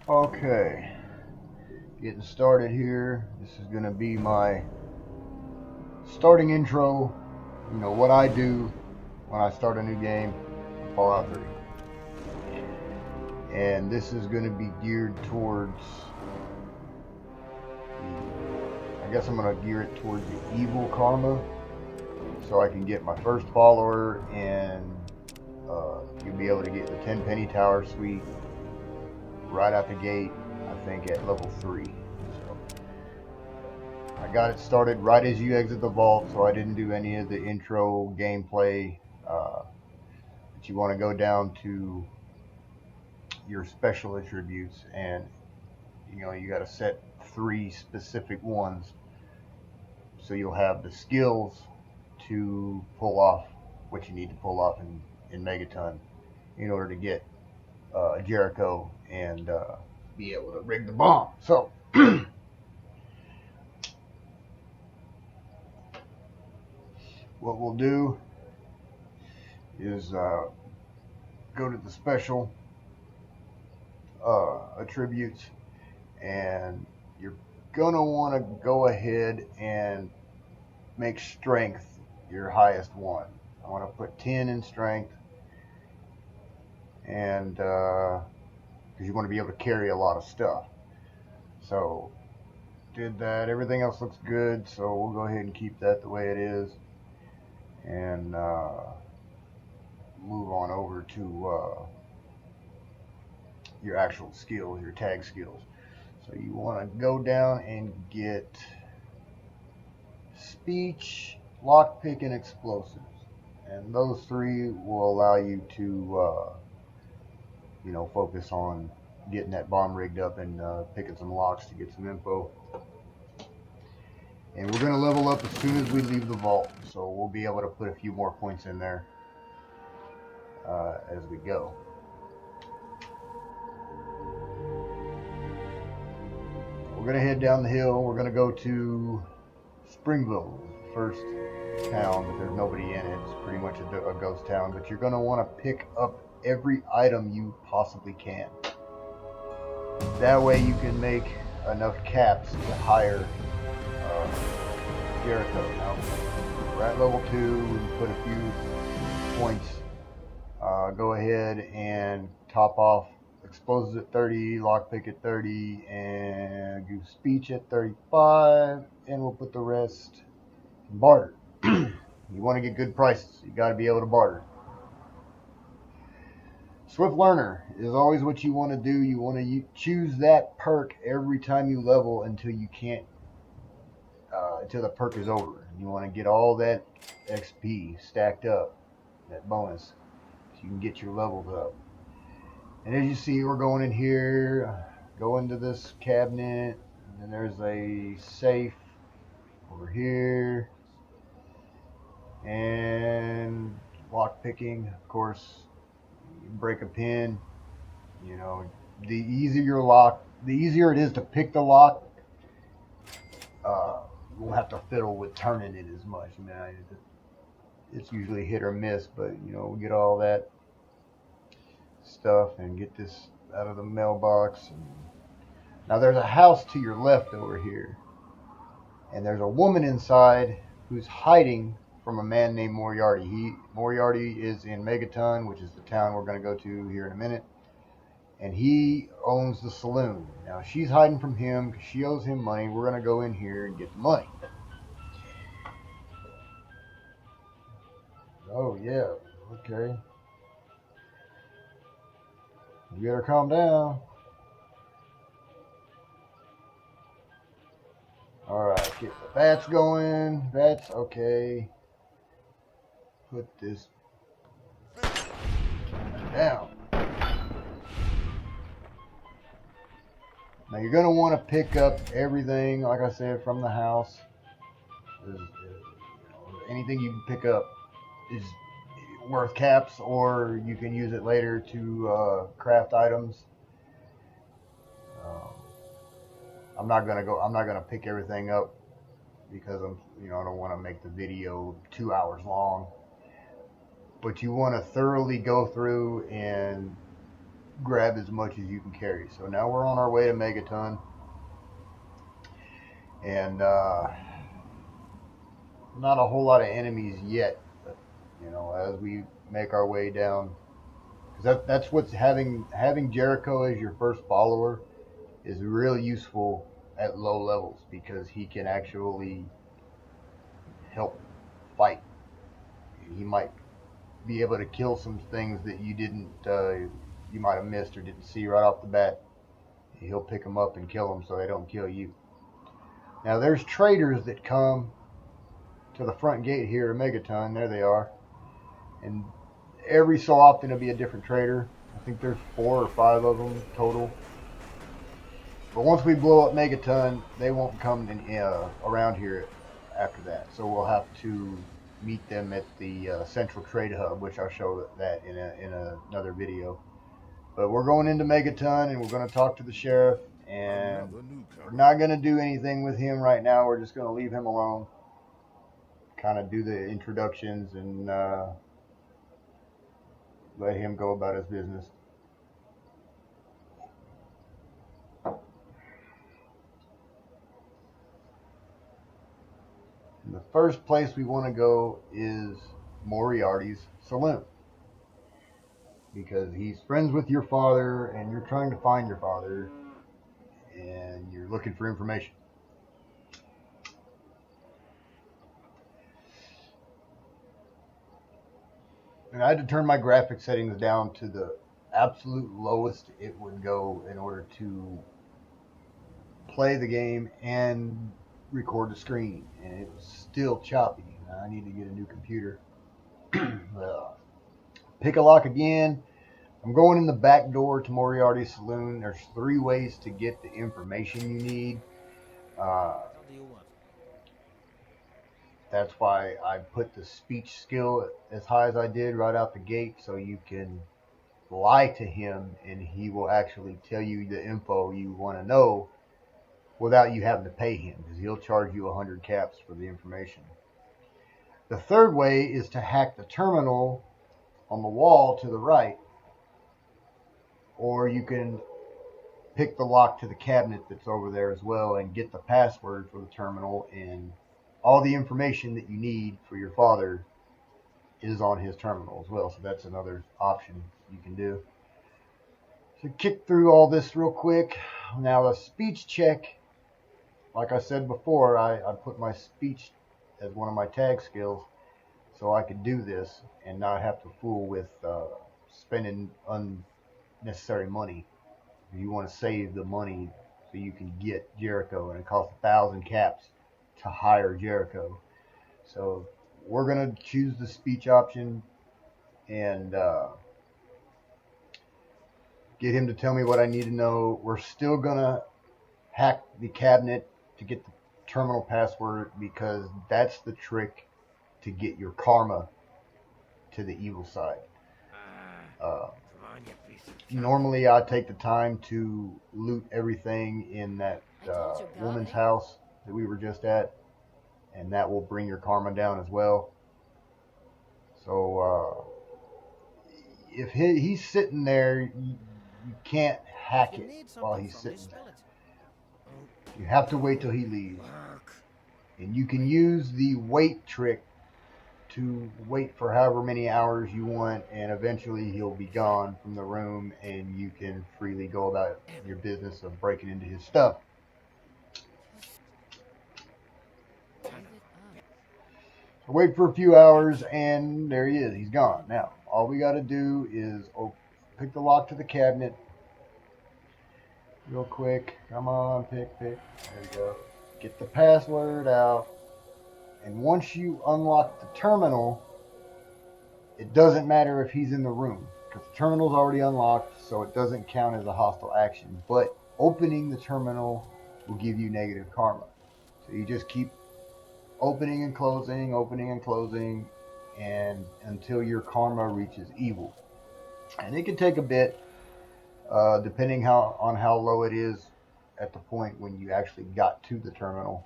Okay, getting started here. This is going to be my starting intro. You know, what I do when I start a new game, Fallout 3. And this is going to be geared towards, I guess I'm going to gear it towards the evil karma. So I can get my first follower, and you'll be able to get the Tenpenny Tower suite right out the gate, I think at level 3. So I got it started right as you exit the vault, so I didn't do any of the intro gameplay. But you want to go down to your special attributes, and you got to set 3 specific ones, so you'll have the skills to pull off what you need to pull off in Megaton in order to get Jericho and be able to rig the bomb. So what we'll do is go to the special attributes, and you're gonna want to go ahead and make strength your highest one. I want to put 10 in strength, and because you want to be able to carry a lot of stuff. So did that. Everything else looks good, so we'll go ahead and keep that the way it is, and move on over to your actual skills, your tag skills. So you want to go down and get speech, lockpick, and explosives, and those 3 will allow you to focus on getting that bomb rigged up and picking some locks to get some info. And we're going to level up as soon as we leave the vault, so we'll be able to put a few more points in there as we go. We're going to head down the hill. We're going to go to Springville, first town, but there's nobody in it. It's pretty much a ghost town, but you're going to want to pick up every item you possibly can. That way you can make enough caps to hire Jericho. Now, we're at level 2. We can put a few points. Go ahead and top off explosives at 30, lockpick at 30, and do speech at 35, and we'll put the rest in barter. You want to get good prices, you got to be able to barter. Swift Learner is always what you want to do. You want to choose that perk every time you level until you can't, until the perk is over. You want to get all that XP stacked up, that bonus, so you can get your levels up. And as you see, we're going in here, go into this cabinet, and then there's a safe over here, and lock picking, of course. You break a pin. The easier it is to pick the lock. You won't have to fiddle with turning it as much. It's usually hit or miss, but we get all that stuff and get this out of the mailbox. Now there's a house to your left over here, and there's a woman inside who's hiding from a man named Moriarty. Moriarty is in Megaton, which is the town we're going to go to here in a minute, and he owns the saloon. Now she's hiding from him because she owes him money. We're going to go in here and get the money. Oh yeah, okay. You better calm down. Alright, get the bats going. Bats, okay. Put this down. Now you're going to want to pick up everything, like I said, from the house. Anything you can pick up is worth caps, or you can use it later to craft items. I'm not gonna pick everything up because I don't want to make the video 2 hours long. But you want to thoroughly go through and grab as much as you can carry. So now we're on our way to Megaton, and not a whole lot of enemies yet, but you know, as we make our way down, because that's what's having Jericho as your first follower is really useful at low levels, because he can actually help fight. He might be able to kill some things that you didn't, you might have missed or didn't see right off the bat. He'll pick them up and kill them so they don't kill you. Now there's traders that come to the front gate here at Megaton. There they are, and every so often it'll be a different trader. I think there's 4 or 5 of them total. But once we blow up Megaton, they won't come around here after that. So we'll have to meet them at the central trade hub, which I'll show that in another video. But we're going into Megaton, and we're going to talk to the sheriff, and we're not going to do anything with him right now. We're just going to leave him alone, kind of do the introductions, and let him go about his business. And the first place we want to go is Moriarty's saloon, because he's friends with your father, and you're trying to find your father, and you're looking for information. And I had to turn my graphic settings down to the absolute lowest it would go in order to play the game and record the screen, and it was still choppy. I need to get a new computer. Pick a lock again. I'm going in the back door to Moriarty's saloon. There's 3 ways to get the information you need. That's why I put the speech skill as high as I did right out the gate, so you can lie to him and he will actually tell you the info you want to know without you having to pay him, because he'll charge you 100 caps for the information. The 3rd way is to hack the terminal on the wall to the right, or you can pick the lock to the cabinet that's over there as well and get the password for the terminal, and all the information that you need for your father is on his terminal as well. So that's another option you can do. So kick through all this real quick. Now the speech check, like I said before, I put my speech as one of my tag skills so I could do this and not have to fool with spending unnecessary money. If you want to save the money so you can get Jericho, and it costs 1,000 caps to hire Jericho. So we're going to choose the speech option and get him to tell me what I need to know. We're still going to hack the cabinet to get the terminal password, because that's the trick to get your karma to the evil side. Normally I take the time to loot everything in that woman's house that we were just at, and that will bring your karma down as well. So if he's sitting there, you can't hack it while he's sitting there. You have to wait till he leaves. And you can use the wait trick to wait for however many hours you want, and eventually he'll be gone from the room and you can freely go about your business of breaking into his stuff. So wait for a few hours, and there he is. He's gone. Now, all we got to do is pick the lock to the cabinet real quick. Come on, pick. There you go. Get the password out. And once you unlock the terminal, it doesn't matter if he's in the room, because the terminal's already unlocked, so it doesn't count as a hostile action. But opening the terminal will give you negative karma. So you just keep opening and closing, and until your karma reaches evil. And it can take a bit, depending on how low it is at the point when you actually got to the terminal.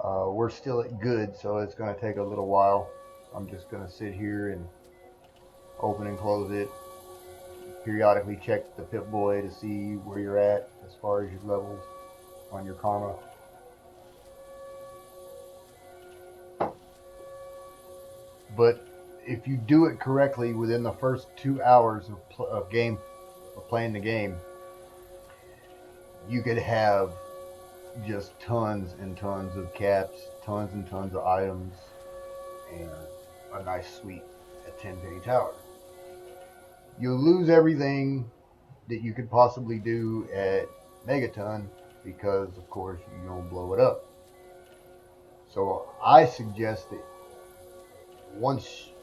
We're still at good, so it's going to take a little while. I'm just going to sit here and open and close it. periodically check the Pip-Boy to see where you're at as far as your levels on your karma. But if you do it correctly within the first 2 hours of playing the game, you could have just tons and tons of caps, tons and tons of items, and a nice suite at Tenpenny Tower. You'll lose everything that you could possibly do at Megaton because, of course, you don't blow it up. So I suggest that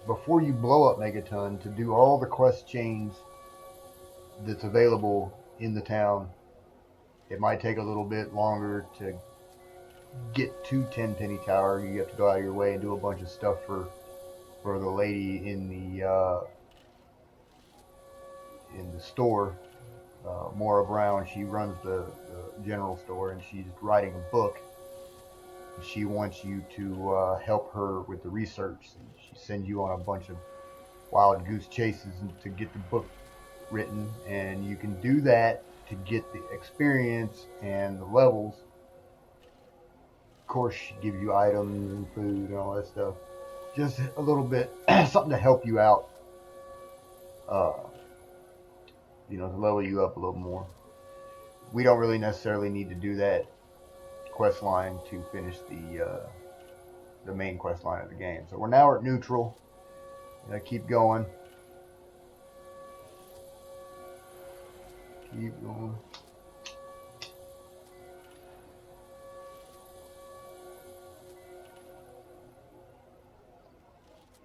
before you blow up Megaton, to do all the quest chains that's available in the town. It might take a little bit longer to get to Tenpenny Tower. You have to go out of your way and do a bunch of stuff for the lady in the store, Maura Brown. She runs the general store, and she's writing a book. She wants you to help her with the research. She sends you on a bunch of wild goose chases to get the book written, and you can do that to get the experience and the levels. Of course, she gives you items and food and all that stuff. Just a little bit, something to help you out, to level you up a little more. We don't really necessarily need to do that quest line to finish the main quest line of the game. So we're now at neutral. Keep going. Keep going.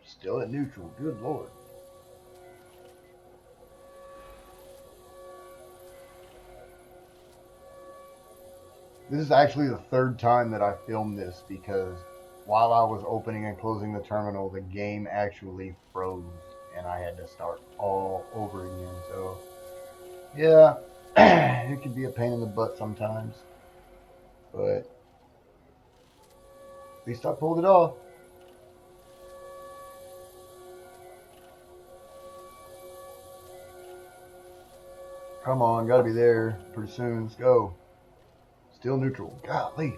Still at neutral. Good lord. This is actually the third time that I filmed this because while I was opening and closing the terminal, the game actually froze and I had to start all over again. So, yeah, it can be a pain in the butt sometimes, but at least I pulled it off. Come on, gotta be there pretty soon. Let's go. Still neutral. Golly.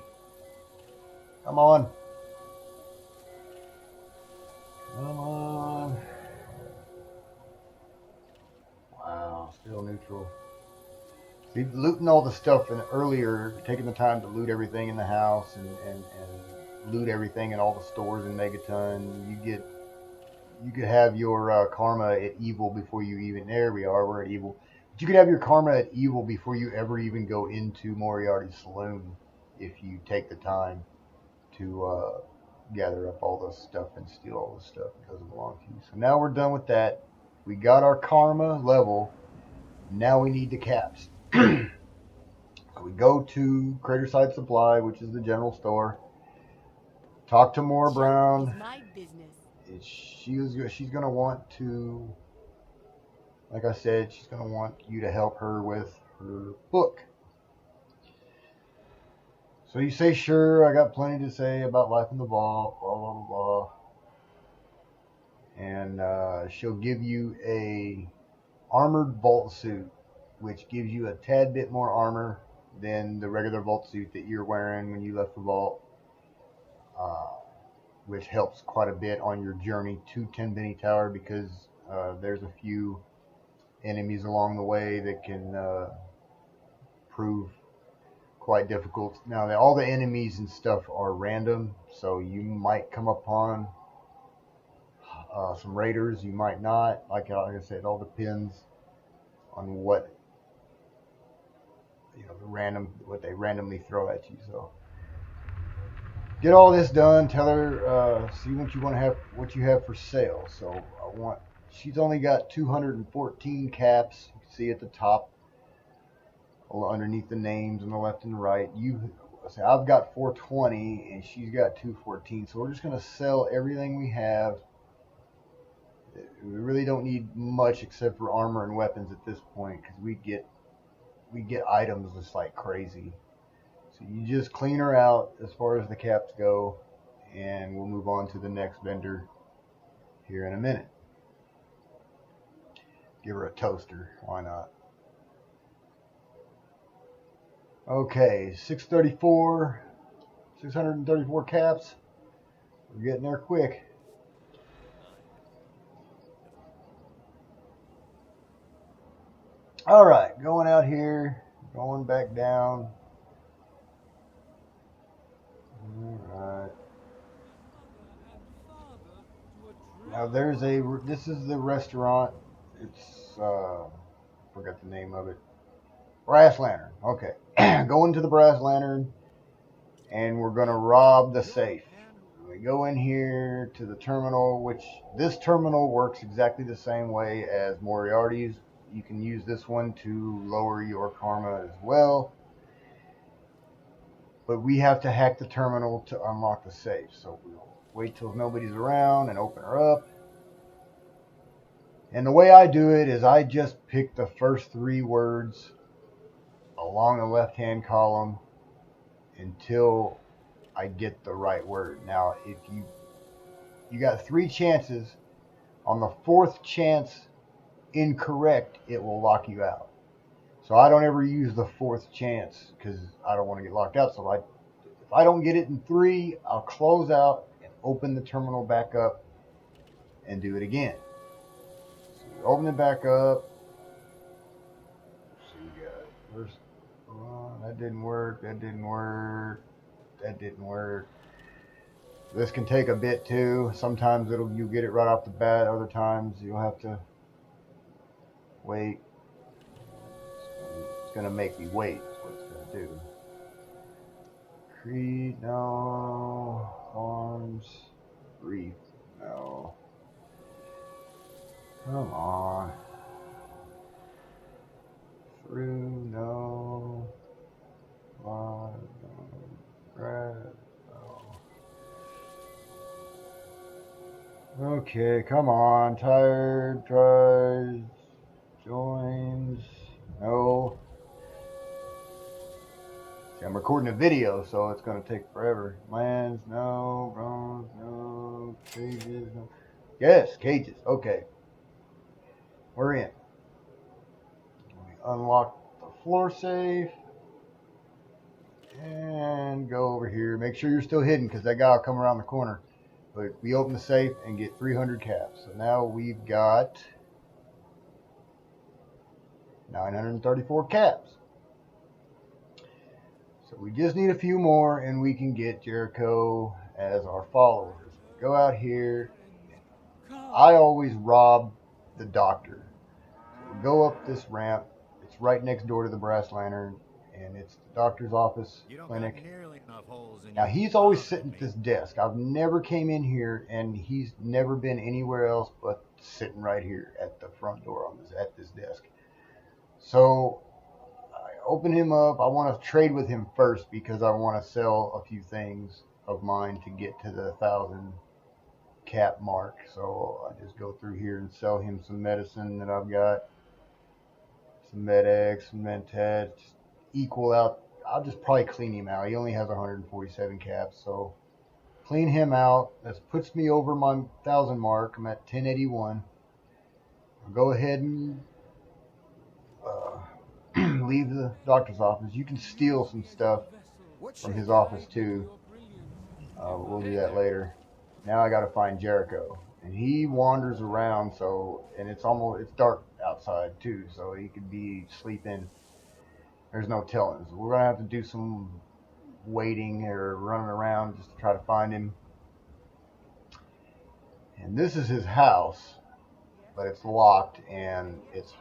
Come on. Come on. Wow, still neutral. See, looting all the stuff earlier, taking the time to loot everything in the house and loot everything in all the stores in Megaton, you could have your karma at evil before you even. There we are. We're at evil. But you could have your karma at evil before you ever even go into Moriarty's saloon if you take the time to gather up all the stuff and steal all the stuff that doesn't belong to you. So now we're done with that. We got our karma level. Now we need the caps. So we go to Craterside Supply, which is the general store. Talk to Maura Brown. My business. She's gonna want to, like I said, she's gonna want you to help her with her book. So you say, sure, I got plenty to say about life in the vault, blah, blah, blah, blah. And she'll give you a armored vault suit, which gives you a tad bit more armor than the regular vault suit that you're wearing when you left the vault, which helps quite a bit on your journey to Tenpenny Tower because there's a few enemies along the way that can prove quite difficult. Now, all the enemies and stuff are random, so you might come upon some raiders, you might not. Like I said, it all depends on what what they randomly throw at you. So get all this done. Tell her see what you have for sale. So she's only got 214 caps. You can see at the top, underneath the names on the left and the right. I've got 420 and she's got 214. So we're just gonna sell everything we have. We really don't need much except for armor and weapons at this point because we get items just like crazy. So you just clean her out as far as the caps go, and we'll move on to the next vendor here in a minute. Give her a toaster. Why not? Okay, 634 caps. We're getting there quick. All right, going out here, going back down. All right. Now this is the restaurant. It's forgot the name of it. Brass Lantern. Okay, going to the Brass Lantern, and we're gonna rob the safe. We go in here to the terminal, which this terminal works exactly the same way as Moriarty's. You can use this one to lower your karma as well. But we have to hack the terminal to unlock the safe. So we'll wait till nobody's around and open her up. And the way I do it is I just pick the first 3 words along the left-hand column until I get the right word. Now, if you got 3 chances, on the 4th chance incorrect, it will lock you out. So I don't ever use the 4th chance because I don't want to get locked out. So if I don't get it in 3, I'll close out and open the terminal back up and do it again. So we open it back up. So we got first one. That didn't work. That didn't work. That didn't work. This can take a bit too. Sometimes you get it right off the bat. Other times you'll have to wait. It's gonna make me wait. That's what it's gonna do. Creed, no. Farms, brief, no. Come on. Through, no. Live, no. Grad, no. Okay, come on. Tired, tries, joins, no. See, I'm recording a video, so it's going to take forever. Lands, no. Bronze, no. Cages, no. Yes, cages. Okay. We're in. We unlock the floor safe. And go over here. Make sure you're still hidden because that guy will come around the corner. But we open the safe and get 300 caps. So now we've got 934 caps. So we just need a few more and we can get Jericho as our followers. Go out here. I always rob the doctor. So we go up this ramp. It's right next door to the Brass Lantern. And it's the doctor's office, clinic. Now he's always sitting at this desk. I've never came in here and he's never been anywhere else but sitting right here at the front door at this desk. So I open him up. I want to trade with him first because I want to sell a few things of mine to get to the 1,000 cap mark. So I just go through here and sell him some medicine that I've got. Some Med-X, some Mentat, just equal out. I'll just probably clean him out. He only has 147 caps, so clean him out. That puts me over my 1,000 mark. I'm at 1081. I'll go ahead and leave the doctor's office. You can steal some stuff from his office too. We'll do that later. Now I got to find Jericho, and he wanders around. And it's dark outside too, so he could be sleeping. There's no telling. So we're gonna have to do some waiting or running around just to try to find him. And this is his house, but it's locked, and it's,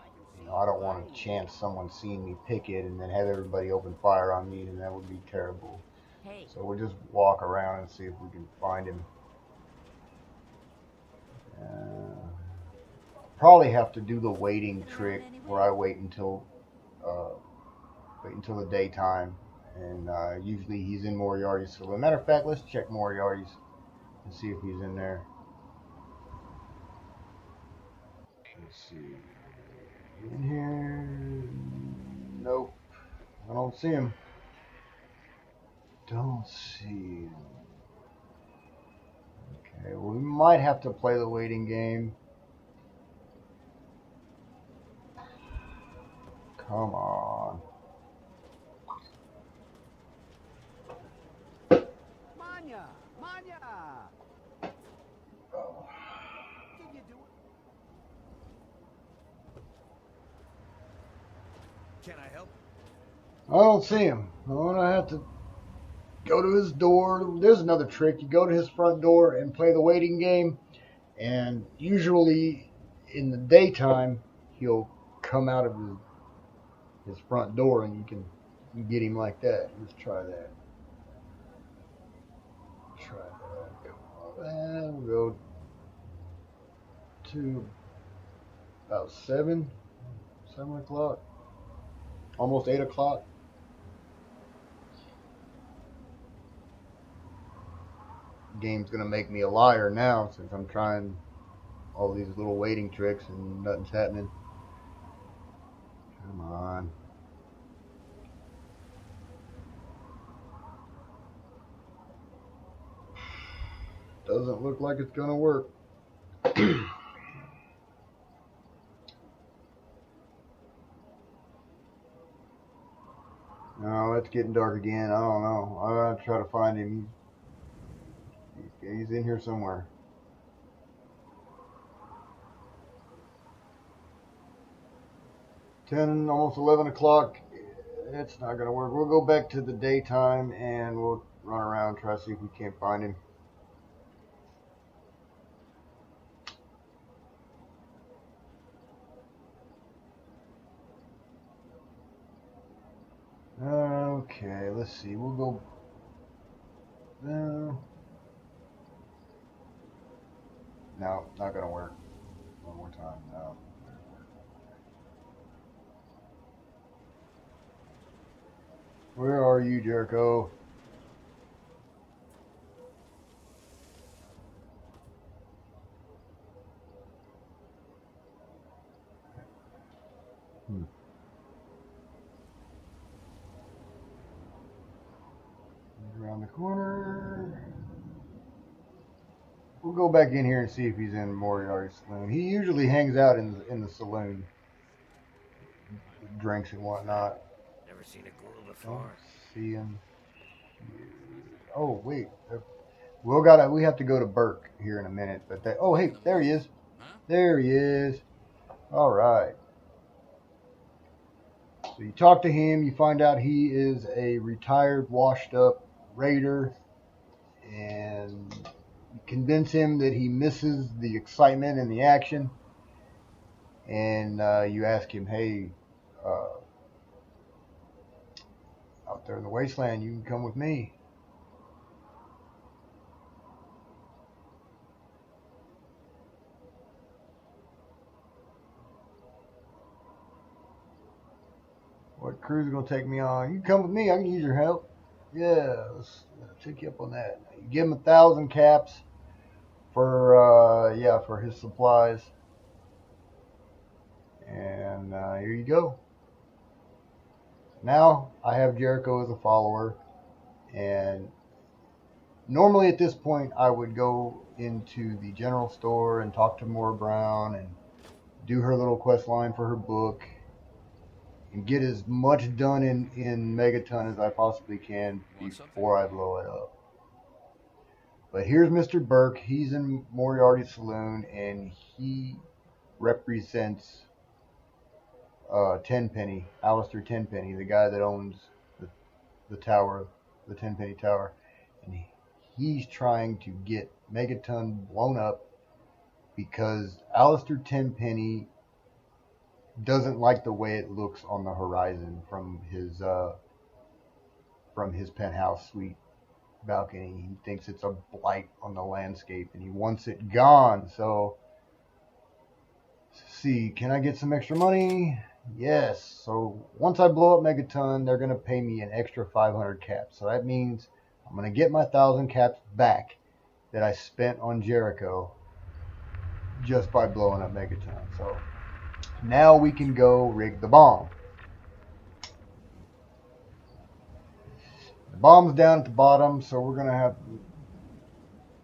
I don't want to chance someone seeing me pick it and then have everybody open fire on me, and that would be terrible. So we'll just walk around and see if we can find him. Probably have to do the waiting trick where I wait until the daytime, and usually he's in Moriarty's. So, as a matter of fact, let's check Moriarty's and see if he's in there. Let's see. In here? Nope. I don't see him. Don't see him. Okay, well, we might have to play the waiting game. Come on. Manya! Manya! Oh. Can you do it? Can I help? I don't see him. I'm gonna have to go to his door. There's another trick. You go to his front door and play the waiting game. And usually in the daytime, he'll come out of his front door and you can get him like that. Let's try that. Try that. Come on. And we'll go to about 7 o'clock. Almost 8 o'clock. Game's gonna make me a liar now since I'm trying all these little waiting tricks and nothing's happening. Come on. Doesn't look like it's gonna work. No, it's getting dark again. I don't know. I'm gonna try to find him. He's in here somewhere. 10, almost 11 o'clock. It's not gonna work. We'll go back to the daytime and we'll run around and try to see if we can't find him. Okay, let's see. We'll go. No, not gonna work. One more time. No. Where are you, Jericho? Around the corner. We'll go back in here and see if he's in Moriarty's saloon. He usually hangs out in the saloon, drinks and whatnot. Never seen a ghoul before. Don't see him. Oh wait, we have to go to Burke here in a minute. But oh hey, there he is. There he is. All right. So you talk to him. You find out he is a retired, washed-up raider, and you convince him that he misses the excitement and the action. And you ask him, hey, out there in the wasteland, you can come with me. What crew's going to take me on? You can come with me. I can use your help. Yeah, let's take you up on that. You give him 1,000 caps for his supplies. And here you go. Now I have Jericho as a follower, and normally at this point I would go into the general store and talk to Maura Brown and do her little quest line for her book and get as much done in Megaton as I possibly can before I blow it up. But here's Mr. Burke. He's in Moriarty's saloon, and he represents Tenpenny, Alistair Tenpenny, the guy that owns the tower, the Tenpenny Tower. And he's trying to get Megaton blown up because Alistair Tenpenny doesn't like the way it looks on the horizon from his penthouse suite balcony. He thinks it's a blight on the landscape and he wants it gone. So, see, can I get some extra money? Yes. So once I blow up Megaton, they're going to pay me an extra 500 caps. So that means I'm going to get my 1,000 caps back that I spent on Jericho just by blowing up Megaton. So now we can go rig the bomb. The bomb's down at the bottom, so we're going to have to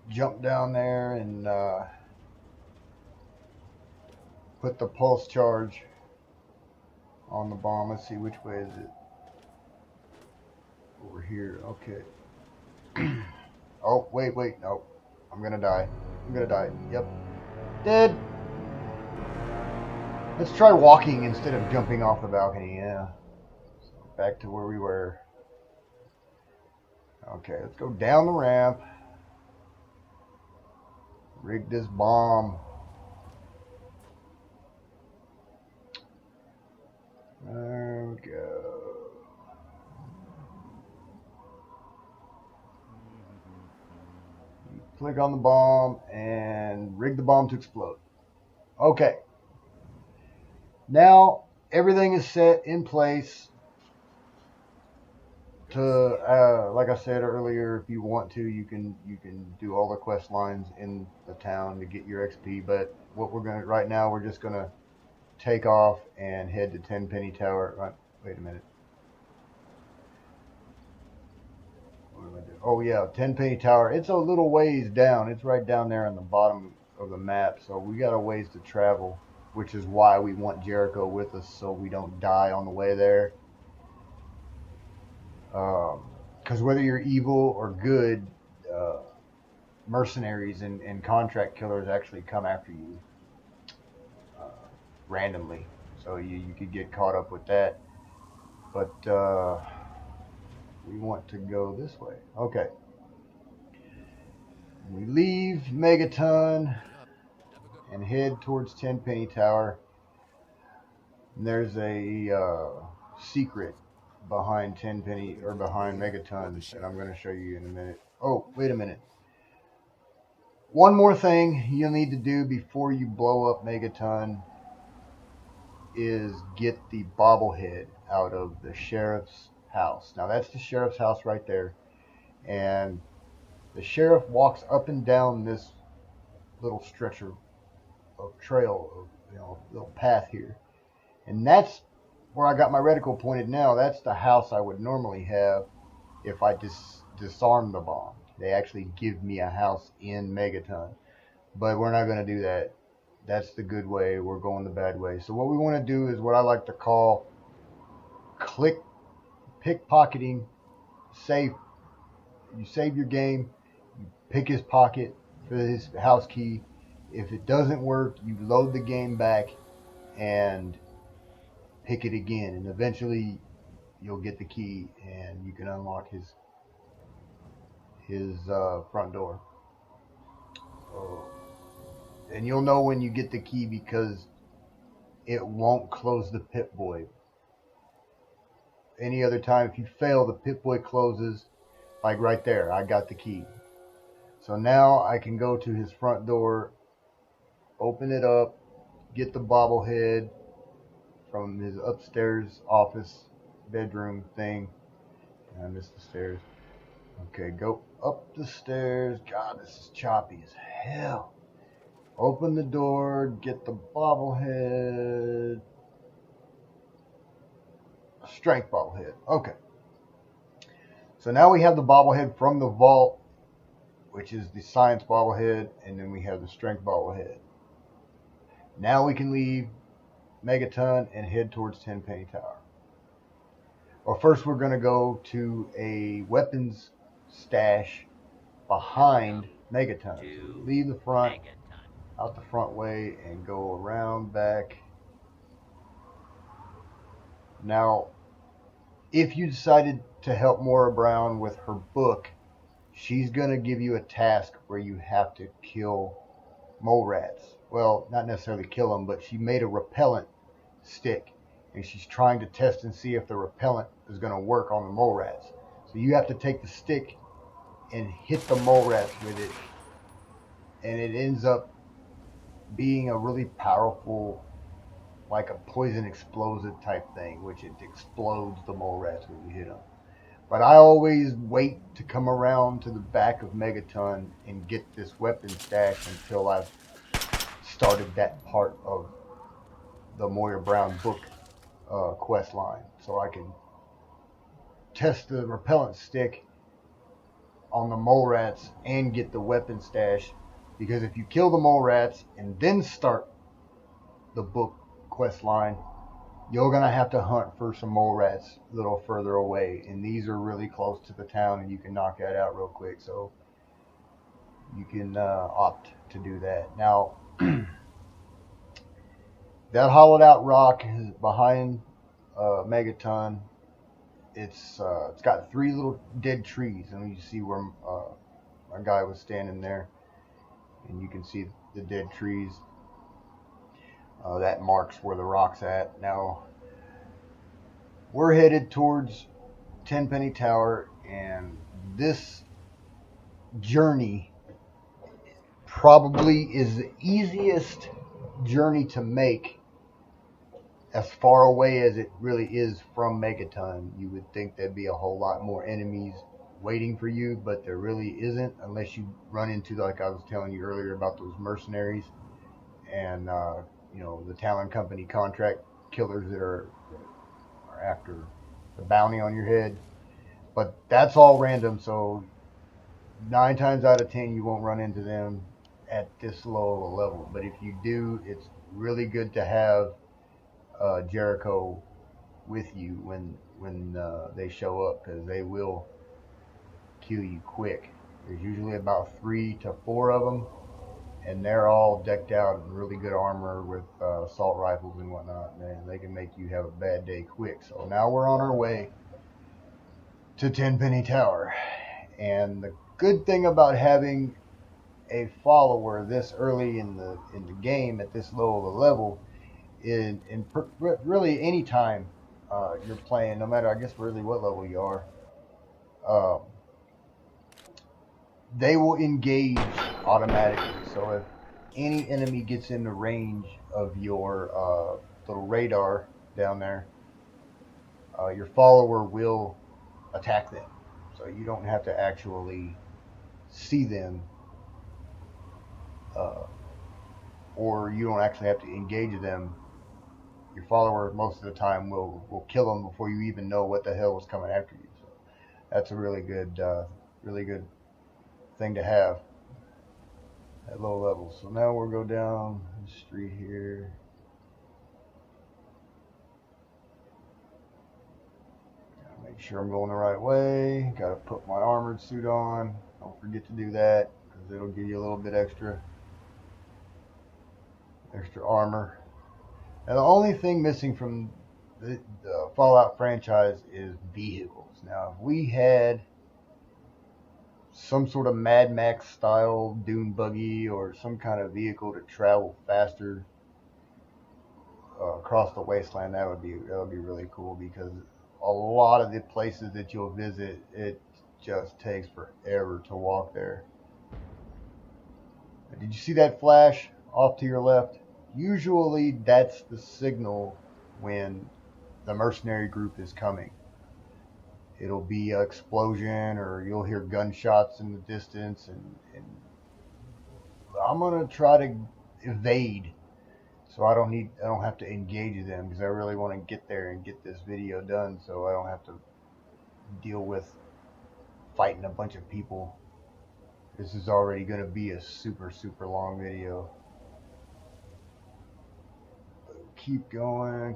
jump down there and put the pulse charge on the bomb. Let's see, which way is it? Over here. Okay. Oh, wait. No. I'm gonna die. Yep. Dead. Let's try walking instead of jumping off the balcony. Yeah. So back to where we were. Okay, let's go down the ramp. Rig this bomb. There we go. Click on the bomb and rig the bomb to explode. Okay. Now everything is set in place to, like I said earlier, if you want to, you can do all the quest lines in the town to get your XP. But what we're gonna right now, we're just gonna take off and head to Tenpenny Tower. Right, wait a minute. What am I doing? Oh yeah, Tenpenny Tower. It's a little ways down. It's right down there on the bottom of the map. So we got a ways to travel, which is why we want Jericho with us so we don't die on the way there. Because whether you're evil or good, mercenaries and contract killers actually come after you randomly. So you could get caught up with that. But we want to go this way. Okay. We leave Megaton and head towards Tenpenny Tower. And there's a secret behind Tenpenny or behind Megaton that I'm going to show you in a minute. Oh, wait a minute. One more thing you'll need to do before you blow up Megaton is get the bobblehead out of the sheriff's house. Now that's the sheriff's house right there. And the sheriff walks up and down this little stretcher of trail, little path here. And that's where I got my reticle pointed now. That's the house I would normally have if I disarm the bomb. They actually give me a house in Megaton. But we're not going to do that. That's the good way. We're going the bad way. So what we want to do is what I like to call pickpocketing. You save your game. You pick his pocket for his house key. If it doesn't work, you load the game back and pick it again. And eventually you'll get the key and you can unlock his front door. And you'll know when you get the key because it won't close the Pip-Boy. Any other time, if you fail, the Pip-Boy closes, like right there. I got the key. So now I can go to his front door, open it up, get the bobblehead from his upstairs office bedroom thing. I missed the stairs. Okay, go up the stairs. God, this is choppy as hell. Open the door, get the bobblehead. A strength bobblehead. Okay. So now we have the bobblehead from the vault, which is the science bobblehead, and then we have the strength bobblehead. Now we can leave Megaton and head towards Tenpenny Tower. Well, first we're going to go to a weapons stash behind Megaton. So leave the front, out the front way, and go around back. Now, if you decided to help Maura Brown with her book, she's going to give you a task where you have to kill mole rats. Well, not necessarily kill them, but she made a repellent stick, and she's trying to test and see if the repellent is going to work on the mole rats. So you have to take the stick and hit the mole rats with it, and it ends up being a really powerful, like a poison explosive type thing, which it explodes the mole rats when you hit them. But I always wait to come around to the back of Megaton and get this weapon stash until I've started that part of the Moira Brown book quest line, so I can test the repellent stick on the mole rats and get the weapon stash. Because if you kill the mole rats and then start the book quest line, you're gonna have to hunt for some mole rats a little further away, and these are really close to the town, and you can knock that out real quick. So you can opt to do that. Now, that hollowed out rock is behind Megaton. It's got 3 little dead trees, and you see where my guy was standing there, and you can see the dead trees. That marks where the rock's at. Now we're headed towards Tenpenny Tower, and this journey probably is the easiest journey to make as far away as it really is from Megaton. You would think there'd be a whole lot more enemies waiting for you, but there really isn't, unless you run into, like I was telling you earlier, about those mercenaries and the Talon Company contract killers that are after the bounty on your head. But that's all random, so 9 times out of 10 you won't run into them at this low of a level. But if you do, it's really good to have Jericho with you when they show up, because they will kill you quick. There's usually about 3 to 4 of them, and they're all decked out in really good armor with assault rifles and whatnot. And they can make you have a bad day quick. So now we're on our way to Tenpenny Tower, and the good thing about having a follower this early in the game at this low of a level, really any time you're playing, no matter I guess really what level you are, um, they will engage automatically. So if any enemy gets in the range of your little radar down there, your follower will attack them. So you don't have to actually see them, uh, or you don't actually have to engage them. Your follower most of the time will kill them before you even know what the hell was coming after you. So that's a really good thing to have at low levels. So now we'll go down the street here. Gotta make sure I'm going the right way. Gotta put my armored suit on. Don't forget to do that, because it'll give you a little bit extra armor. Now the only thing missing from the Fallout franchise is vehicles. Now if we had some sort of Mad Max style dune buggy or some kind of vehicle to travel faster across the wasteland, that would be really cool, because a lot of the places that you'll visit, it just takes forever to walk there. Did you see that flash off to your left? Usually that's the signal when the mercenary group is coming. It'll be an explosion, or you'll hear gunshots in the distance, and I'm gonna try to evade, so I don't have to engage them, because I really want to get there and get this video done, so I don't have to deal with fighting a bunch of people. This is already going to be a super long video. Keep going.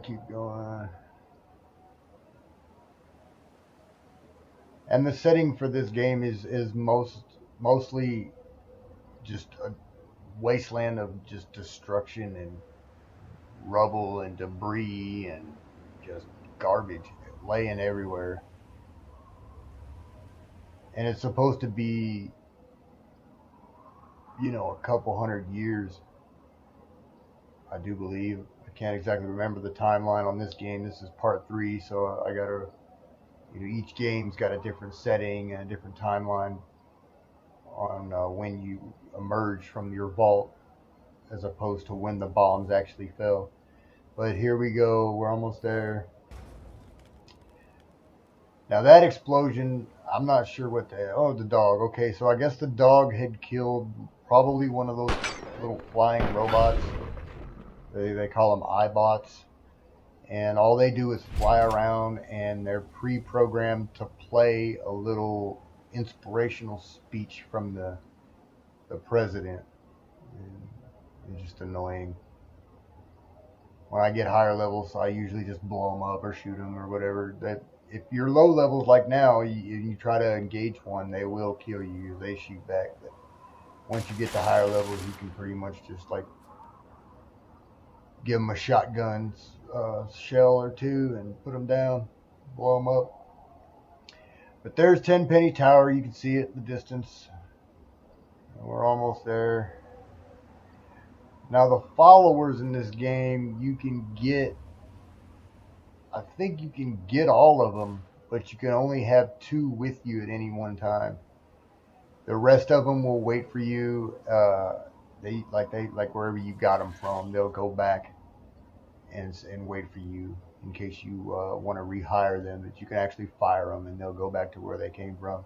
And the setting for this game is mostly just a wasteland of just destruction and rubble and debris and just garbage laying everywhere. And it's supposed to be, a couple hundred years, I do believe. I can't exactly remember the timeline on this game. This is part 3, so I gotta, each game's got a different setting and a different timeline on when you emerge from your vault, as opposed to when the bombs actually fell. But here we go. We're almost there. Now that explosion, I'm not sure what the dog. Okay, so I guess the dog had killed probably one of those little flying robots. They call them iBots. And all they do is fly around, and they're pre-programmed to play a little inspirational speech from the president. And it's just annoying. When I get higher levels, I usually just blow them up or shoot them or whatever. That if you're low levels like now, you try to engage one, they will kill you. They shoot back. But once you get to higher levels, you can pretty much just like give them a shotgun shell or two and put them down, blow them up. But there's Tenpenny Tower. You can see it in the distance. We're almost there. Now the followers in this game, you can get, I think you can get all of them, but you can only have 2 with you at any one time. The rest of them will wait for you. They like wherever you got them from, they'll go back and wait for you in case you want to rehire them. That you can actually fire them and they'll go back to where they came from.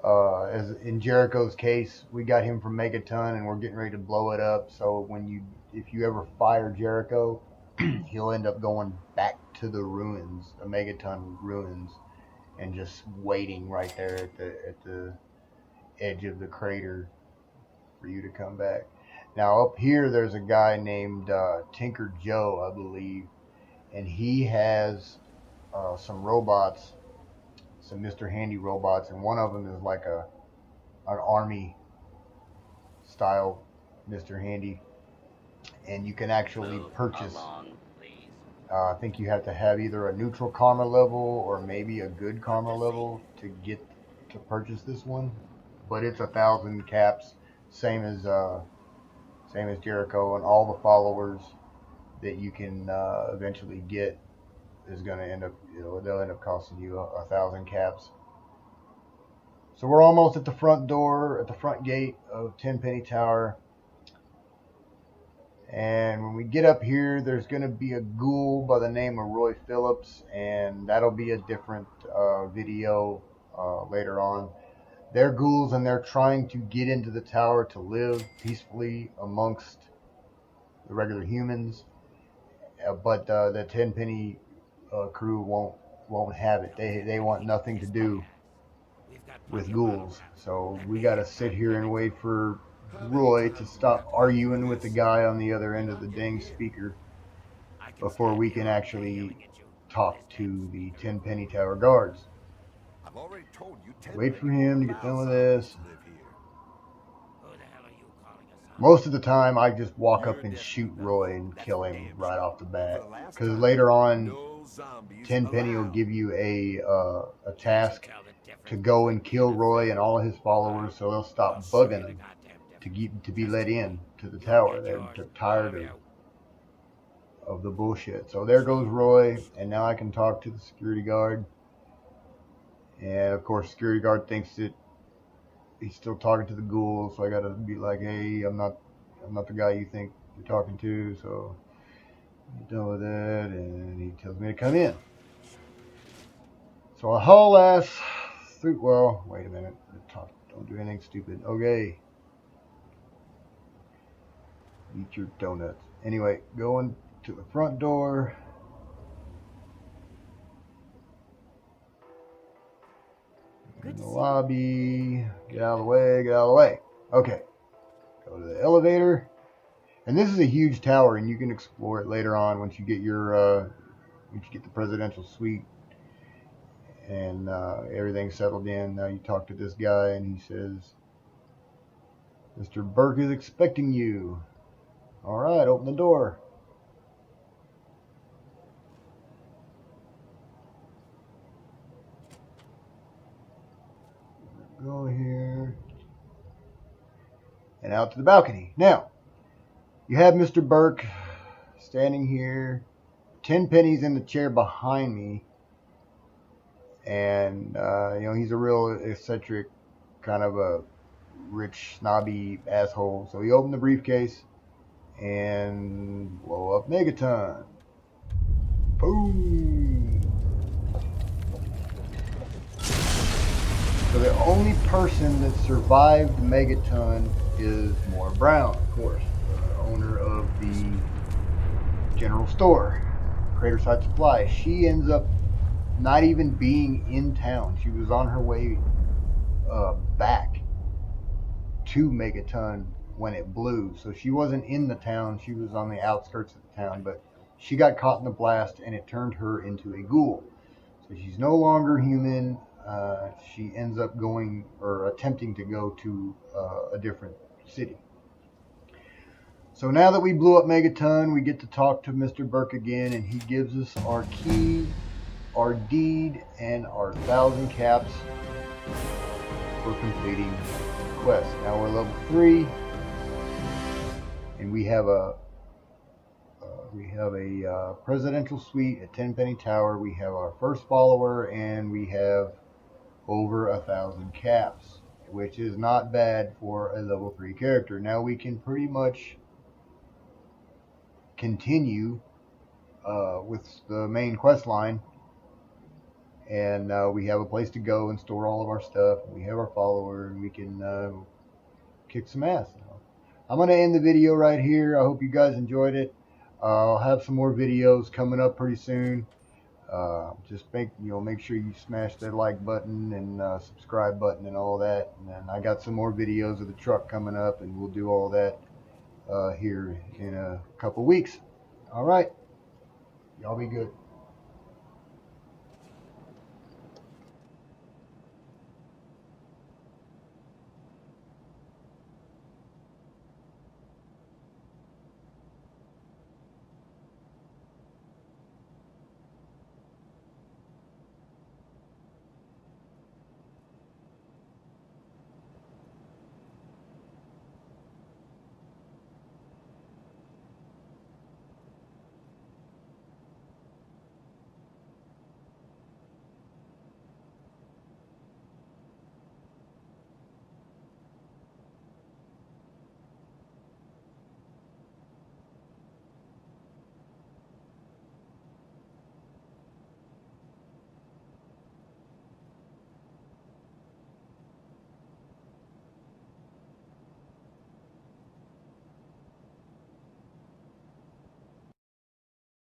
As in Jericho's case, we got him from Megaton and we're getting ready to blow it up. So if you ever fire Jericho, he'll end up going back to the ruins, the Megaton ruins, and just waiting right there at the edge of the crater for you to come back. Now up here, there's a guy named Tinker Joe, I believe, and he has some robots. Some Mr. Handy robots, and one of them is like an army style Mr. Handy, and you can actually purchase. I think you have to have either a neutral karma level or maybe a good karma level to get to purchase this one. But it's 1,000 caps, same as Jericho, and all the followers that you can eventually get is going to end up, they'll end up costing you 1,000 caps. So we're almost at the front door, at the front gate of Tenpenny Tower. And when we get up here, there's going to be a ghoul by the name of Roy Phillips, and that'll be a different video later on. They're ghouls, and they're trying to get into the tower to live peacefully amongst the regular humans. But the Tenpenny crew won't have it. They want nothing to do with ghouls. So we got to sit here and wait for Roy to stop arguing with the guy on the other end of the dang speaker before we can actually talk to the Tenpenny Tower guards. Wait for him to get done with this. Most of the time, I just walk up and shoot Roy and kill him right off the bat. Because later on, Tenpenny will give you a task to go and kill Roy and all of his followers, so they'll stop bugging him to be let in to the tower. They're tired of the bullshit. So there goes Roy, and now I can talk to the security guard. And of course, security guard thinks that he's still talking to the ghouls, so I gotta be like, hey, I'm not the guy you think you're talking to, so get done with that, and he tells me to come in. So a whole ass through, well, wait a minute, don't do anything stupid. Okay. Eat your donuts. Anyway, going to the front door. In the lobby. Get out of the way, get out of the way. Okay. Go to the elevator. And this is a huge tower, and you can explore it later on once you get the presidential suite and everything's settled in. Now you talk to this guy, and he says, Mr. Burke is expecting you. All right, open the door. Go here. And out to the balcony. Now, you have Mr. Burke standing here. Tenpenny's in the chair behind me. And, he's a real eccentric, kind of a rich, snobby asshole. So he opened the briefcase and blow up Megaton. Boom! So the only person that survived Megaton is Maura Brown, of course, the owner of the general store, Craterside Supply. She ends up not even being in town. She was on her way back to Megaton when it blew. So she wasn't in the town, she was on the outskirts of the town, but she got caught in the blast and it turned her into a ghoul. So she's no longer human. She ends up going or attempting to go to a different city. So now that we blew up Megaton, we get to talk to Mr. Burke again, and he gives us our key, our deed, and our 1,000 caps for completing the quest. Now we're level 3, and we have a presidential suite at Tenpenny Tower. We have our first follower, and we have over 1,000 caps, which is not bad for a level 3 character. Now we can pretty much continue with the main quest line, and we have a place to go and store all of our stuff. We have our follower, and we can kick some ass. I'm going to end the video right here. I hope you guys enjoyed it. I'll have some more videos coming up pretty soon. Just make sure you smash that like button and subscribe button and all that. And then I got some more videos of the truck coming up, and we'll do all that here in a couple weeks. All right, y'all be good.